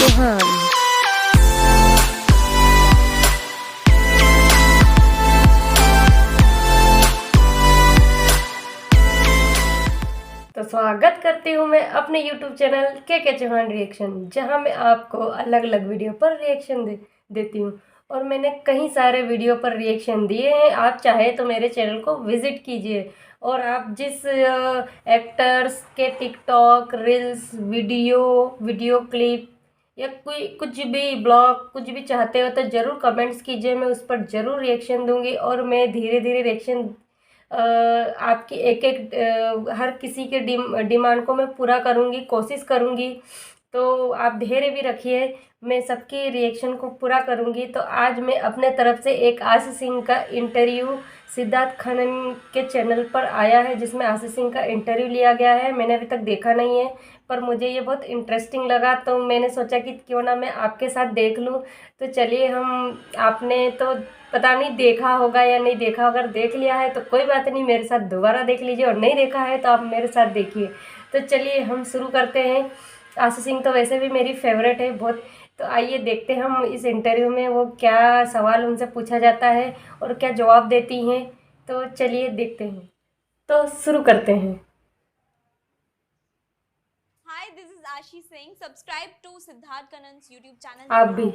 चौहान। तो स्वागत करती हूँ मैं अपने YouTube चैनल के चौहान रिएक्शन, जहाँ मैं आपको अलग अलग वीडियो पर रिएक्शन देती हूँ। और मैंने कई सारे वीडियो पर रिएक्शन दिए हैं। आप चाहे तो मेरे चैनल को विज़िट कीजिए और आप जिस एक्टर्स के टिकटॉक रील्स वीडियो क्लिप या कोई कुछ भी ब्लॉग कुछ भी चाहते हो तो ज़रूर कमेंट्स कीजिए। मैं उस पर ज़रूर रिएक्शन दूंगी और मैं धीरे धीरे रिएक्शन आपकी एक एक हर किसी के डिमांड को मैं पूरा करूँगी, कोशिश करूँगी। तो आप धैर्य भी रखिए, मैं सबकी रिएक्शन को पूरा करूँगी। तो आज मैं अपने तरफ से एक आशीष सिंह का इंटरव्यू सिद्धार्थ खन्ना के चैनल पर आया है, जिसमें आशीष सिंह का इंटरव्यू लिया गया है। मैंने अभी तक देखा नहीं है, पर मुझे ये बहुत इंटरेस्टिंग लगा, तो मैंने सोचा कि क्यों ना मैं आपके साथ देख लूँ। तो चलिए आपने तो पता नहीं देखा होगा या नहीं देखा, अगर देख लिया है तो कोई बात नहीं, मेरे साथ दोबारा देख लीजिए, और नहीं देखा है तो आप मेरे साथ देखिए। तो चलिए हम शुरू करते हैं। आशीष सिंह तो वैसे भी मेरी फेवरेट है बहुत। तो आइए देखते हैं हम इस इंटरव्यू में वो क्या सवाल उनसे पूछा जाता है और क्या जवाब देती हैं। तो चलिए देखते हैं, तो शुरू करते हैं। Hi, this is Ashi Singh. Subscribe to Siddharth Kannan's YouTube channel. आप भी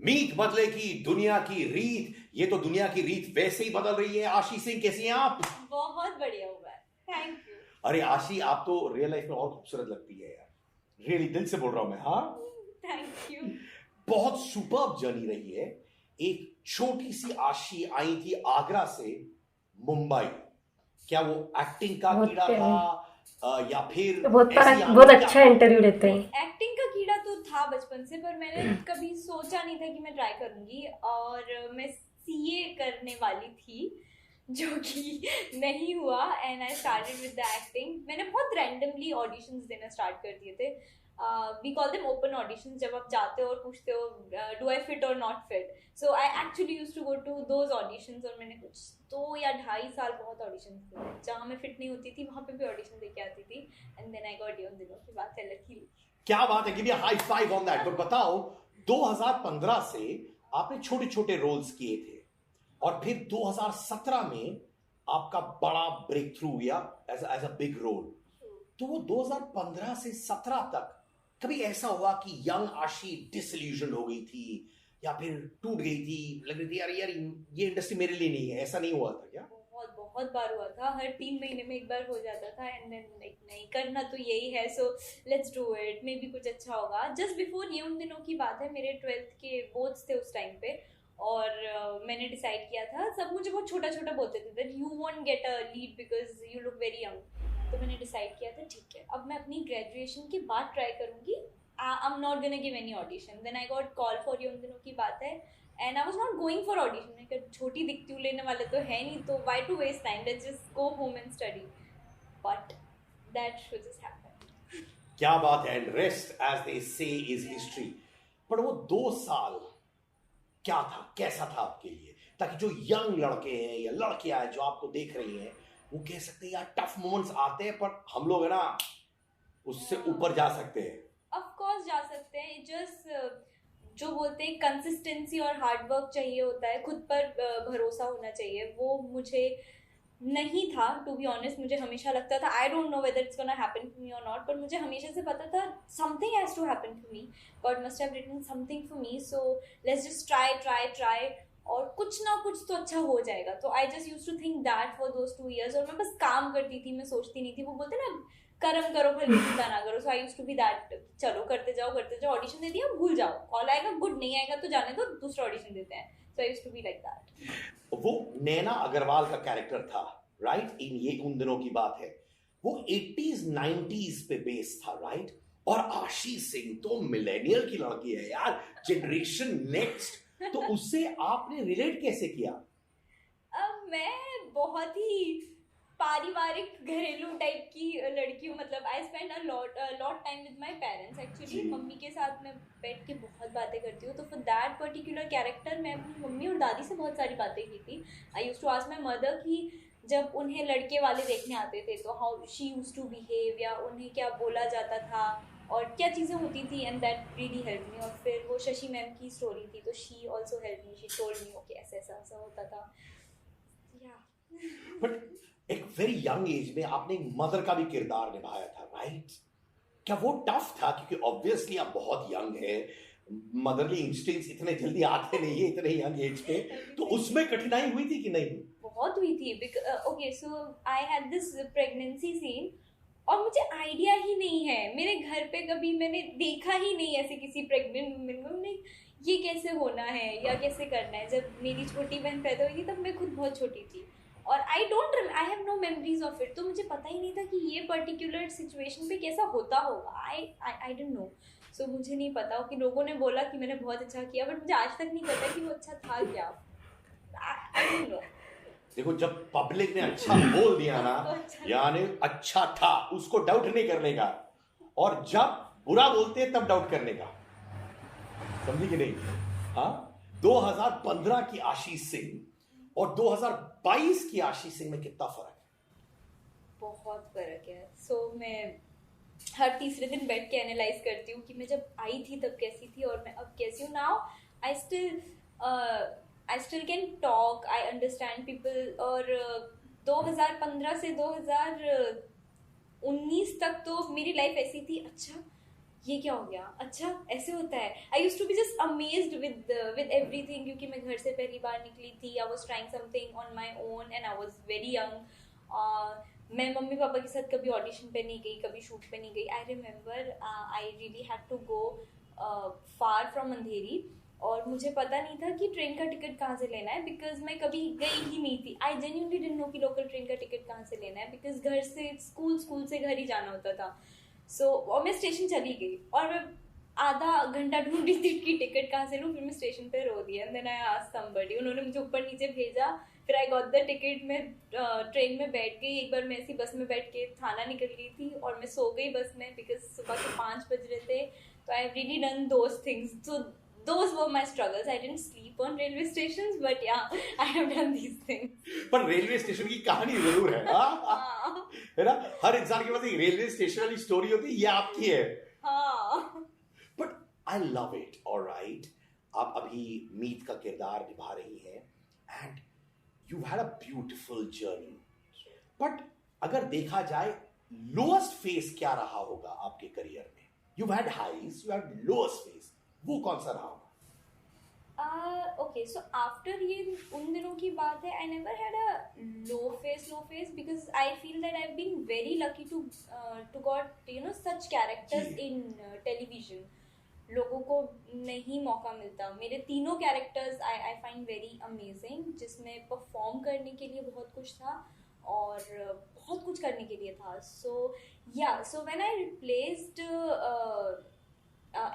मीत बदलेगी दुनिया की रीत, ये तो दुनिया की रीत वैसे ही बदल रही है। आशी सिंह कैसी हैं आप? बहुत बढ़िया हुआ है, थैंक यू। अरे आशी, आप तो रियल लाइफ में और खूबसूरत लगती है यार, रियली दिल से बोल रहा हूं मैं। हाँ, थैंक यू। बहुत सुपर्ब जर्नी रही है। एक छोटी सी आशी आई थी आगरा से मुंबई। क्या वो एक्टिंग का कीड़ा था या फिर तो बहुत अच्छा इंटरव्यू लेते हैं। एक्टिंग का कीड़ा तो था बचपन से, पर मैंने कभी सोचा नहीं था कि मैं ट्राई करूंगी। और मैं सीए करने वाली थी, जो कि नहीं हुआ, and I started with the acting. मैंने बहुत रैंडमली ऑडिशंस देना स्टार्ट कर दिए थे। We call them open auditions, जब आप जाते हो और पूछते हो डू आई फिट और not fit. So I actually used to go to those auditions, और मैंने कुछ 2 या 2.5 साल बहुत ऑडिशंस दिए। जहाँ मैं फिट नहीं होती थी वहाँ पे भी ऑडिशन दे के आती थी, एंड देन आई गॉट। उन दिनों की बात है, लकीली। क्या बात है, give me high five on that. पर बताओ, 2015 से आपने छोटे छोटे रोल्स किए थे और फिर 2017 में आपका बड़ा ब्रेक थ्रू हुआ एज अ बिग रोल। तो वो 2015 से 17 तक कभी ऐसा हुआ कि यंग आशी डिसइल्यूजन हो गई थी या फिर टूट गई थी, लग रही थी यार ये इंडस्ट्री मेरे लिए नहीं है, ऐसा नहीं हुआ था क्या? बहुत बार हुआ था, हर 3 महीने में एक बार हो जाता था, एंड देन लाइक नहीं करना तो यही है, so let's do it, may be कुछ अच्छा होगा। जस्ट बिफोर ये उन दिनों की बात है, मेरे 12th के बोर्ड्स थे उस टाइम पे, और मैंने डिसाइड किया था, सब मुझे बहुत छोटा छोटा बोलते थे that you won't get a lead because you look very young. तो मैंने डिसाइड किया था ठीक है, अब मैं अपनी ग्रेजुएशन के बाद ट्राई करूँगी। I am not gonna give any audition. Then I got call for ये उन दिनों की बात है, and I was not going for audition. मैं कहा छोटी दिखती हूँ, लेने वाले तो है नहीं, तो why to waste time, let's just go home and study. But that should just happen. क्या बात है, एंड रेस्ट एज दे से इज हिस्ट्री। पर वो 2 साल क्या था, कैसा था आपके लिए, ताकि जो यंग लड़के हैं या लड़कियां हैं जो आपको देख रही हैं वो कह सकते हैं यार टफ मोमेंट्स आते हैं, पर हम लोग है ना उससे ऊपर जा सकते हैं। ऑफ कोर्स जा सकते हैं, जस्ट जो बोलते हैं कंसिस्टेंसी और हार्ड वर्क चाहिए होता है, खुद पर भरोसा होना चाहिए। वो मुझे नहीं था, टू बी ऑनेस्ट। मुझे हमेशा लगता था I don't know whether it's gonna happen for me और नॉट, पर मुझे हमेशा से पता था something has to happen for me, God must have written something for me, so let's just try, और कुछ ना कुछ तो अच्छा हो जाएगा। तो I just used to think that for those 2 years, और मैं बस काम करती थी, मैं सोचती नहीं थी। वो बोलते ना कर्म करो फिर चिंता ना करो, so I used to be that, चलो करते जाओ, ऑडिशन दे दिया, भूल जाओ, कॉल आएगा गुड, नहीं आएगा तो जाने दो, दूसरा ऑडिशन देते हैं। So I used to be like that. वो नैना अग्रवाल का कैरेक्टर था, राइट? इन ये उन दिनों की बात है, वो 80s 90s पे बेस था, राइट? और आशी सिंह तो मिलेनियल की लड़की है यार, जनरेशन नेक्स्ट। तो उससे आपने रिलेट कैसे किया? मैं बहुत ही पारिवारिक घरेलू टाइप की लड़की हूँ। मतलब I spend a lot time with my parents actually. Mummy के साथ मैं बैठ के बहुत बातें करती हूँ, तो फॉर दैट पर्टिकुलर कैरेक्टर मैं अपनी मम्मी और दादी से बहुत सारी बातें की थी। I used to ask my mother कि जब उन्हें लड़के वाले देखने आते थे तो how she used to behave, या उन्हें क्या बोला जाता था और क्या चीज़ें होती थी, and that really help me. और फिर वो शशि मैम की स्टोरी थी तो she also help me, she told me okay ऐसा ऐसा ऐसा होता था। या बट एक वेरी यंग एज में आपने एक मदर का भी किरदार निभाया था, राइट? क्या वो टफ था? क्योंकि ऑब्वियसली आप बहुत यंग है, मदरली इंस्टिंक्ट्स इतने जल्दी आते नहीं है इतने यंग एज पे, तो उसमें कठिनाई हुई थी कि नहीं? बहुत हुई थी। Okay so I had this pregnancy scene और मुझे आइडिया ही नहीं है, मेरे घर पे कभी मैंने देखा ही नहीं ऐसे किसी प्रेग्नेंट वुमेन को, नहीं ये कैसे होना है या कैसे करना है। जब मेरी छोटी बहन पैदा हुई थी तब मैं खुद बहुत छोटी थी और I have no memories of it, तो मुझे पता ही नहीं था कि ये पर्टिकुलर सिचुएशन पे कैसा होता होगा। आई डोंट नो। सो मुझे नहीं पता कि लोगों ने बोला कि मैंने बहुत अच्छा किया, बट मुझे आज तक नहीं पता कि वो अच्छा था क्या। आई डोंट नो। देखो, जब पब्लिक ने अच्छा बोल दिया ना, यानी अच्छा था, उसको डाउट नहीं करने का, और जब बुरा बोलते हैं तब डाउट करने का, समझी कि नहीं? हाँ, 2015 की आशीष सिंह और 2022 की आशीष सिंह में कितना फर्क है? बहुत फर्क है। सो मैं हर तीसरे दिन बैठ के एनालाइज करती हूँ कि मैं जब आई थी तब कैसी थी और मैं अब कैसी हूँ। Now I still can talk, I understand people. और 2015 से 2019 तक तो मेरी लाइफ ऐसी थी, अच्छा ये क्या हो गया, अच्छा ऐसे होता है। I used to be just amazed with everything, क्योंकि मैं घर से पहली बार निकली थी। I was trying something on my own and I was very young. मैं मम्मी पापा के साथ कभी ऑडिशन पे नहीं गई, कभी शूट पे नहीं गई। I remember I really had to go far from Andheri और मुझे पता नहीं था कि ट्रेन का टिकट कहाँ से लेना है, बिकॉज मैं कभी गई ही नहीं थी। आई जेन्युइनली डिडंट नो कि लोकल ट्रेन का टिकट कहाँ से लेना है, बिकॉज घर से स्कूल से घर ही जाना होता था। और मैं स्टेशन चली गई और मैं आधा घंटा ढूंढ रही थी कि टिकट कहाँ से लूँ। फिर मैं स्टेशन पे रो दिया and then I asked somebody, उन्होंने मुझे ऊपर नीचे भेजा। फिर आई गॉट द टिकट, मैं ट्रेन में बैठ गई। एक बार मैं ऐसी बस में बैठ के थाना निकल गई थी और मैं सो गई बस में, बिकॉज सुबह के 5 बज रहे थे। तो I really done those things. So those were my struggles. I didn't sleep on railway stations, but yeah, I have done these things. पर रेलवे स्टेशन की कहानी जरूर है, हाँ? है ना? हर इंसान के पास एक रेलवे स्टेशन वाली स्टोरी होती है, ये आपकी है। हाँ। But I love it. Alright, आप अभी मीत का किरदार निभा रही हैं and you had a beautiful journey. But अगर देखा जाए लोएस्ट फेज क्या रहा होगा आपके करियर में? You had highs, you had lowest phase, वो कौन सा रहा होगा? Okay, so after ये उन दिनों की बात है, I never had a low phase because I feel that I've been very lucky to got such characters in television. लोगों को नहीं मौका मिलता। मेरे तीनों characters I find very amazing, जिसमें परफॉर्म करने के लिए बहुत कुछ था और बहुत कुछ करने के लिए था। So when I replaced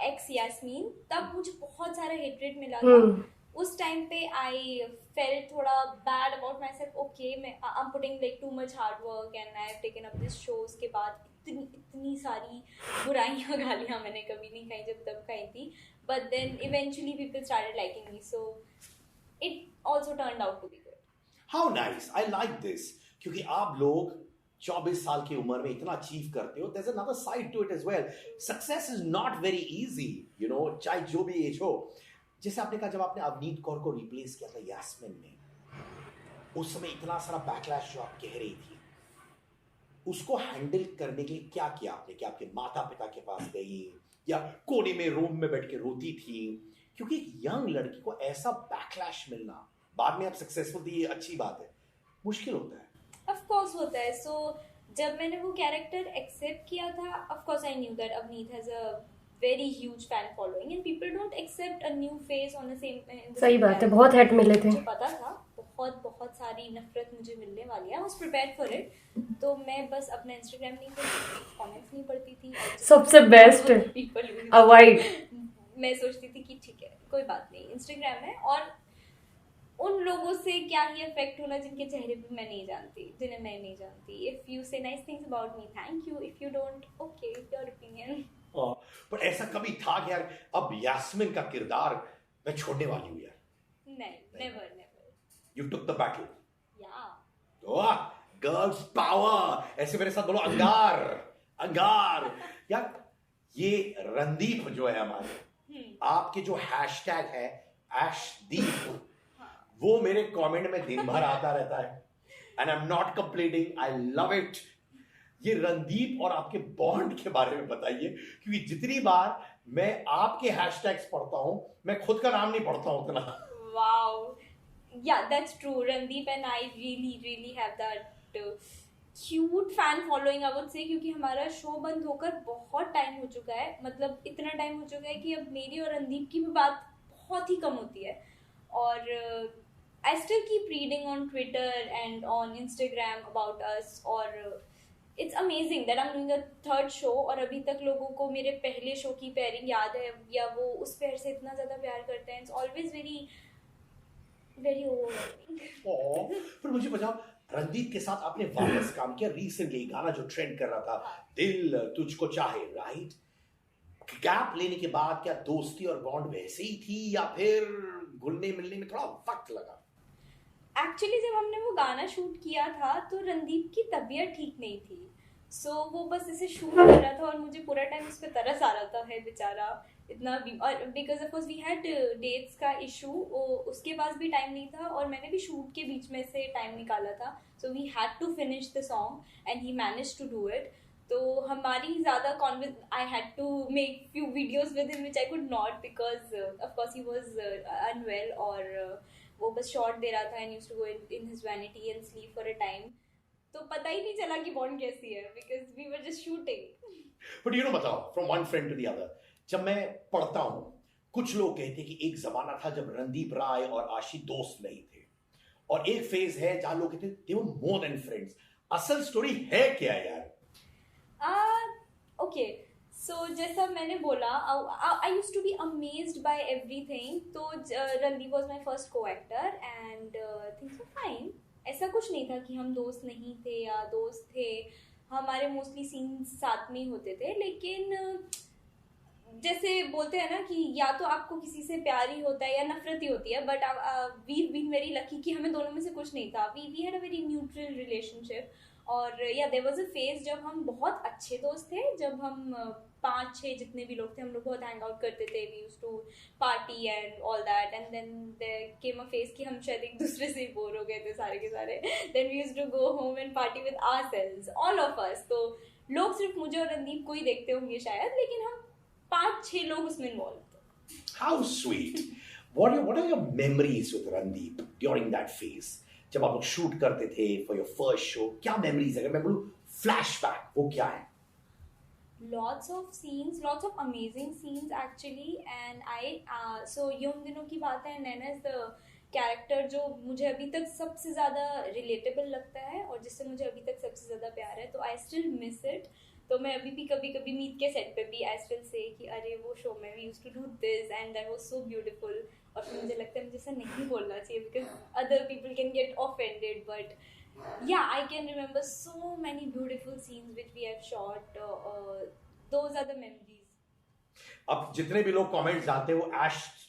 ex Yasmin, तब मुझे बहुत सारा हेटरेट मिला था। उस टाइम पे आई फेल्ट थोड़ा bad about myself. Okay, मैं I am putting like too much hard work and I have taken up this show. उसके बाद इतनी सारी बुराइयाँ गालियाँ मैंने कभी नहीं खाई जब तब खाई थी। But then eventually people started liking me, so it also turned out to be good. How nice, I like this, क्योंकि आप लोग 24 साल की उम्र में इतना अचीव करते हो। there's another side to it as well. Success is not very easy, you know, चाहे जो भी एज हो। जैसे आपने कहा, जब आपने अवनीत कौर को रिप्लेस किया था यास्मीन में, उस समय इतना सारा बैकलैश जो आप कह रही थी, उसको हैंडल करने के लिए क्या किया आपने? क्या आपके माता पिता के पास गई या कोने में रूम में बैठ के रोती थी? क्योंकि एक यंग लड़की को ऐसा बैकलैश मिलना, बाद में आप सक्सेसफुल थी, ये अच्छी बात है, मुश्किल होता है। ऑफ कोर्स होता है। सो जब मैंने वो कैरेक्टर एक्सेप्ट किया था, of course I knew that Avneet has a very huge fan following and people don't accept a new face on the same. सही बात है, बहुत हेट मिले थे। मुझे पता था बहुत सारी नफरत मुझे मिलने वाली है। I was prepared for it. तो मैं बस अपना इंस्टाग्राम नहीं पढ़ती, कमेंट्स नहीं पढ़ती थी। सबसे बेस्ट अवॉइड। मैं सोचती थी कि ठीक है, कोई बात नहीं, इंस्टाग्राम है और उन लोगों से क्या ही इफेक्ट होना जिनके चेहरे पे मैं नहीं जानती, जिन्हें मैं नहीं जानती। इफ यू से nice things about me, thank you. If you don't, okay, your opinion. पर ऐसा कभी था कि यार अब यास्मीन का किरदार मैं छोड़ने वाली हूँ यार? नहीं, never. You took the battle. या वाह, गर्ल्स पावर, ऐसे मेरे साथ बोलो, अंगार अंगार। यार ये रणदीप जो है हमारे, आपके जो हैशटैग है ऐशदीप, वो मेरे कमेंट में दिन भर आता रहता है, and I am not complaining, I love it. ये रणदीप और आपके बॉन्ड के बारे में बताइए, क्योंकि जितनी बार मैं आपके हैशटैग्स पढ़ता हूं, मैं खुद का नाम नहीं पढ़ता हूं उतना। Wow. Yeah, that's true. Randeep and I really have that cute fan following, I would say, क्योंकि हमारा शो बंद होकर बहुत टाइम हो चुका है, मतलब इतना टाइम हो चुका है कि अब मेरी और रणदीप की भी बात बहुत ही कम होती है। और I still keep reading on Twitter and on Instagram about us, और it's amazing that I'm doing a third show, और अभी तक लोगों को मेरे पहले शो की पेयरिंग याद है, या वो उस पेयर से इतना ज़्यादा प्यार करते हैं। It's always very overwhelming। फिर मुझे बताओ, रणदीप के साथ आपने वापस काम किया रिसेंटली, गाना जो ट्रेंड कर रहा था, दिल तुझको चाहे, राइट? गैप लेने के बाद क्या दोस्ती और बॉन्ड वैसे ही थी, या फिर घुलने मिलने में थोड़ा वक्त लगा? एक्चुअली जब हमने वो गाना शूट किया था तो रणदीप की तबीयत ठीक नहीं थी, सो वो बस इसे शूट कर रहा था, और मुझे पूरा टाइम उस पर तरस आ रहा था, है बेचारा इतना भी। और because of course we had dates का इशू, उसके पास भी टाइम नहीं था, और मैंने भी शूट के बीच में से टाइम निकाला था, so we had to finish the song and he manage to do it. तो हमारी ज़्यादा I had to make few videos with him which I could not, because of course he was unwell, और वो बस shot दे रहा था and used to go in his vanity and sleep for a time. तो पता ही नहीं चला कि बॉन्ड कैसी है, because we were just shooting. But you know, बताओ, from one friend to the other, जब मैं पढ़ता हूं, कुछ लोग कहते हैं कि एक जमाना था जब रणदीप राय और आशी दोस्त नहीं थे, और एक फेज है जहां लोग कहते हैं they were more than friends. असल स्टोरी है क्या यार? ओके, सो जैसा मैंने बोला, I used to be amazed by everything. तो Randeep was my first co-actor and things were fine. ऐसा कुछ नहीं था कि हम दोस्त नहीं थे या दोस्त थे, हमारे मोस्टली सीन्स साथ में ही होते थे। लेकिन जैसे बोलते हैं ना कि या तो आपको किसी से प्यार ही होता है या नफरत ही होती है, but we been very lucky कि हमें दोनों में से कुछ नहीं था। We had a very neutral relationship. और या देयर वाज अ फेज जब हम बहुत अच्छे दोस्त थे, जब हम 5-6 जितने भी लोग थे, हम लोग बहुत हैंग आउट करते थे, we used to party and all that. And then there came a phase कि हम शायद एक दूसरे से बोर हो गए थे सारे के सारे। Then we used to go home and party with ourselves, all of us. तो लोग सिर्फ मुझे और रणदीप को ही देखते होंगे शायद, लेकिन हम 5-6 लोग उसमें इन्वॉल्व थे। How sweet. What are your memories with Randeep during that phase? जब आप लोग शूट करते थे for your first show, क्या memories है? अगर मैं बोलूं flashback, वो क्या है? Lots of scenes, lots of amazing scenes actually, and so ये उन दिनों की बात है। नैना is the character जो मुझे अभी तक सबसे ज़्यादा relatable लगता है, और जिससे मुझे अभी तक सबसे ज़्यादा प्यार है, तो I still miss it। तो मैं अभी भी कभी कभी मीत के सेट पे भी आई स्टिल से कि अरे वो शो में we used to do this and that was so beautiful. और फिर मुझे लगता है मुझे ऐसा नहीं बोलना चाहिए because other people can get offended, but yeah I can remember so many beautiful scenes which we have shot. Those are the memories. अब जितने भी लोग कमेंट्स डालते हैं वो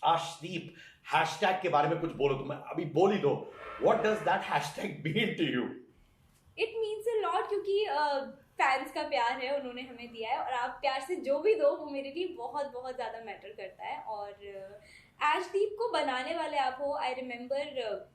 आशदीप हैशटैग के बारे में कुछ बोलो, तो मैं अभी बोल ही दो, what does that hashtag mean to you? It means a lot, क्योंकि फैंस का प्यार है, उन्होंने हमें दिया है, और आप प्यार से जो भी दो वो मेरे लिए बहुत बहुत ज़्यादा मैटर करता है। और ऐशदीप को बनाने वाले आप हो, आई रिमेंबर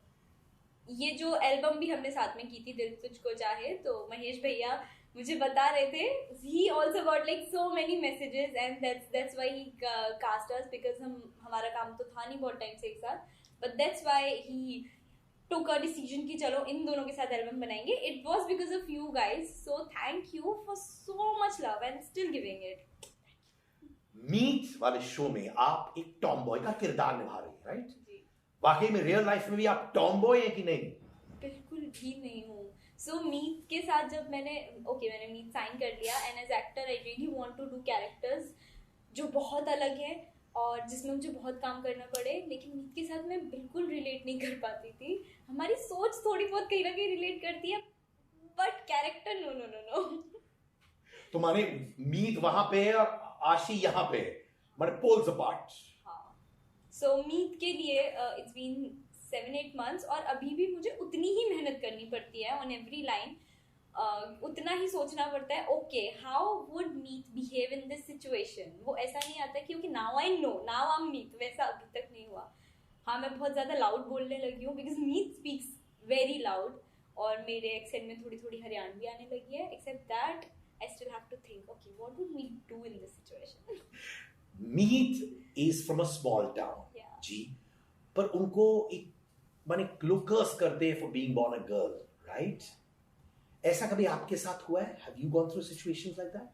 ये जो एल्बम भी हमने साथ में की थी, दिल तुझको चाहे, तो महेश भैया मुझे बता रहे थे he also got like so many messages and that's why he cast us, because हमारा काम तो था नहीं बहुत टाइम से एक साथ, but that's why he took a decision कि चलो इन दोनों के साथ एल्बम बनाएंगे। It was because of you guys, so thank you for so much love and still giving it. Meet वाले शो में आप एक टॉमबॉय का किरदार निभा रही हैं, राइट? जी, वाकई में रियल लाइफ में भी आप टॉमबॉय हैं कि नहीं? बिल्कुल भी नहीं हूँ। सो मीत के साथ जब मैंने मीत साइन कर लिया, and as actor I really want to do characters जो बहुत अलग है और जिसमें मुझे बहुत काम करना पड़े, लेकिन मीत के साथ मैं बिल्कुल रिलेट नहीं कर पाती थी। हमारी सोच थोड़ी बहुत कहीं ना कहीं रिलेट करती है, but character no no no no. तो माने मीत वहां पे है और आशी यहाँ पे है, माने पोल्स अपार्ट। हाँ, सो मीत के लिए इट्स बीन 7-8 months, और अभी भी मुझे उतनी ही मेहनत करनी पड़ती पड़ती है ऑन एवरी लाइन, उतना ही सोचना पड़ता है okay how would Meet behave in this situation. वो ऐसा नहीं आता क्योंकि now I know now I am Meet, वैसा अभी तक नहीं हुआ। हाँ, मैं बहुत ज़्यादा लाउड बोलने लगी हूँ because Meet speaks very loud, और मेरे एक्सेंट में थोड़ी थोड़ी हरियाणवी आने लगी है। Except that I still have to think okay what would Meet do in this situation. Meet is from a small town ji, पर उनको एक माने लोग कर्स करते हैं for being born a girl, right? ऐसा कभी आपके साथ हुआ है? Have you gone through situations like that?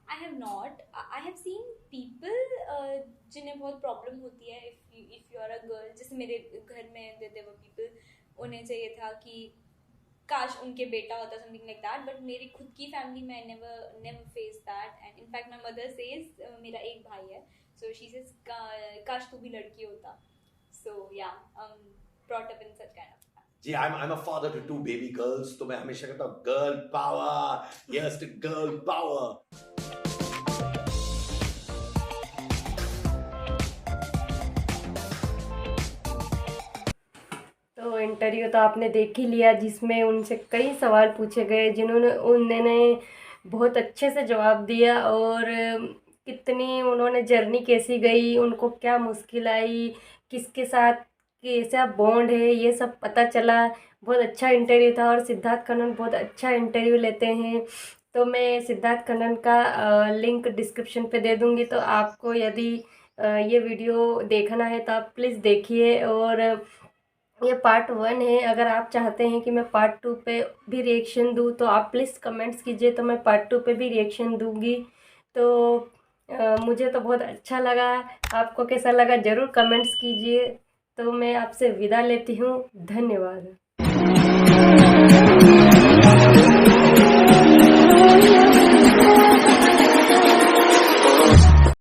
I have not. I have seen people जिन्हें बहुत प्रॉब्लम होती है if you are a girl। जैसे मेरे घर में there were people, उन्हें चाहिए था कि काश उनके बेटा होता, something like that, but मेरी खुद की फैमिली में I never faced that, and in fact my mother says मेरा एक भाई है, so she says काश तू भी लड़की होता। So yeah, brought up in such kind of ji, I'm a father to 2 baby girls, तो मैं हमेशा कहता हूँ girl power, yes to girl power। तो इंटरव्यू तो आपने देख ही लिया, जिसमें उनसे कई सवाल पूछे गए, उन्होंने बहुत अच्छे से जवाब दिया, और कितनी उन्होंने जर्नी कैसी गई, उनको क्या मुश्किल आई, किसके साथ कैसा बॉन्ड है, ये सब पता चला। बहुत अच्छा इंटरव्यू था, और सिद्धार्थ कन्नन बहुत अच्छा इंटरव्यू लेते हैं। तो मैं सिद्धार्थ कन्नन का लिंक डिस्क्रिप्शन पे दे दूँगी, तो आपको यदि ये वीडियो देखना है तो आप प्लीज़ देखिए। और ये पार्ट 1 है, अगर आप चाहते हैं कि मैं पार्ट 2 पे भी रिएक्शन दूँ तो आप प्लीज़ कमेंट्स कीजिए, तो मैं पार्ट 2 पे भी रिएक्शन दूँगी। तो मुझे तो बहुत अच्छा लगा, आपको कैसा लगा ज़रूर कमेंट्स कीजिए। तो मैं आपसे विदा लेती हूँ, धन्यवाद।